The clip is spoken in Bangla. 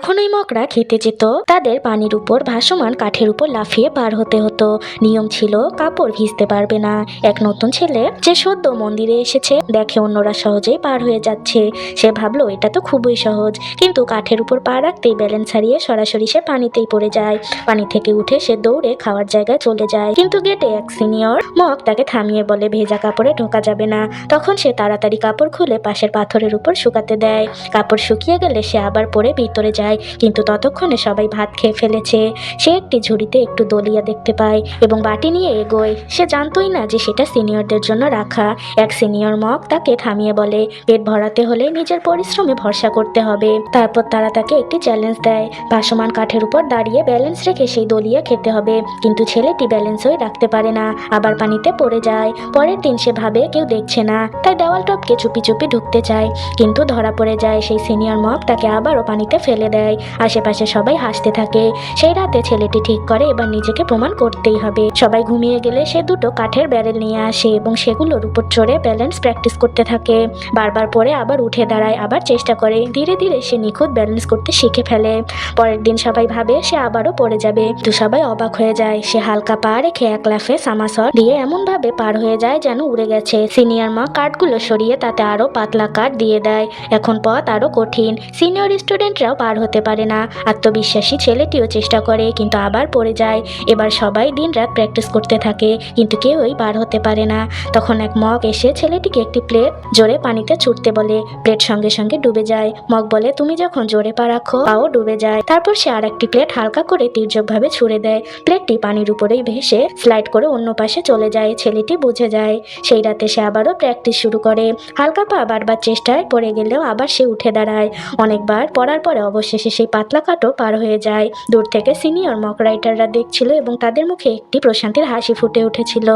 যখনই মগরা খেতে যেত তাদের পানির উপর ভাসমান কাঠের উপর লাফিয়ে পার হতে হতো। নিয়ম ছিল কাপড় ভিজতে পারবে না। এক নতুন ছেলে যে সদ্য মন্দিরে এসেছে দেখে অন্যরা সহজেই পার হয়ে যাচ্ছে, সে ভাবলো এটা তো খুবই সহজ, কিন্তু কাঠের উপর পা রাখতেই ব্যালেন্স হারিয়ে সরাসরি সে পানিতেই পড়ে যায়। পানি থেকে উঠে সে দৌড়ে খাওয়ার জায়গায় চলে যায়, কিন্তু গেটে এক সিনিয়র মগ তাকে থামিয়ে বলে ভেজা কাপড়ে ঢোকা যাবে না। তখন সে তাড়াতাড়ি কাপড় খুলে পাশের পাথরের উপর শুকাতে দেয়। কাপড় শুকিয়ে গেলে সে আবার পরে ভিতরে যায়, কিন্তু ততক্ষণে সবাই ভাত খেয়ে ফেলেছে। সে একটি ঝুড়িতে একটু দলিয়া দেখতে পায় এবং বাটি নিয়ে এগোয়। সে জানতোই না যে সেটা সিনিয়রদের জন্য রাখা। এক সিনিয়র মগ তাকে থামিয়ে বলে পেট ভরাতে হলে নিজের পরিশ্রমে ভরসা করতে হবে। তারপর তারা তাকে একটি চ্যালেঞ্জ দেয়, ভাসমান কাঠের উপর দাঁড়িয়ে ব্যালেন্স রেখে সেই দলিয়া খেতে হবে। কিন্তু ছেলেটি ব্যালেন্সই রাখতে পারে না, আবার পানিতে পড়ে যায়। পরের দিন সে ভাবে কেউ দেখছে না, তাই দেওয়াল টপকে চুপি চুপি ঢুকতে চায়, কিন্তু ধরা পড়ে যায়। সেই সিনিয়র মগ তাকে আবারও পানিতে ফেলে দেয়। আশেপাশে সবাই হাসতে থাকে। সেই রাতে ছেলেটি ঠিক করে এবার নিজেকে প্রমাণ করতেই হবে। সবাই ঘুমিয়ে গেলে সে দুটো কাঠের ব্যারেল নিয়ে আসে এবং সেগুলোর উপর চড়ে ব্যালেন্স প্র্যাকটিস করতে থাকে। বারবার পরে আবার উঠে দাঁড়ায়, আবার চেষ্টা করে। ধীরে ধীরে সে নিখুঁত ব্যালেন্স করতে শিখে ফেলে। পরের দিন সবাই ভাবে সে আবারও পড়ে যাবে, তো সবাই অবাক হয়ে যায়। সে হালকা পা রেখে এক লাফে সামাসট দিয়ে এমন ভাবে পার হয়ে যায় যেন উড়ে গেছে। সিনিয়র মা কাঠগুলো সরিয়ে তাতে আরো পাতলা কাঠ দিয়ে দেয়। এখন পথ আরো কঠিন, সিনিয়র স্টুডেন্টরাও পার হতে পারে না। আত্মবিশ্বাসী ছেলেটিও চেষ্টা করে, কিন্তু আবার পড়ে যায়। এবার সবাই দিন রাত প্র্যাকটিস করতে থাকে, কিন্তু কেউই পার হতে পারে না। তখন এক মগ এসে ছেলেটিকে একটি প্লেট জোরে পানিতে ছুটতে বলে। প্লেট সঙ্গে সঙ্গে ডুবে যায়। মগ বলে তুমি যখন জোরে পা রাখো পাও ডুবে যায়। তারপর সে আর একটি প্লেট হালকা করে তীর্যকভাবে ছুড়ে দেয়। প্লেটটি পানির উপরেই ভেসে স্লাইড করে অন্য পাশে চলে যায়। ছেলেটি বুঝে যায়। সেই রাতে সে আবারও প্র্যাকটিস শুরু করে। হালকা পা বারবার চেষ্টায় পড়ে গেলেও আবার সে উঠে দাঁড়ায়। অনেকবার পড়ার পরে অবশেষে সেই পাতলা কাঠও পার হয়ে যায়। দূর থেকে সিনিয়র মক রাইটাররা দেখছিল এবং তাদের মুখে একটি প্রশান্তির হাসি ফুটে উঠেছিল।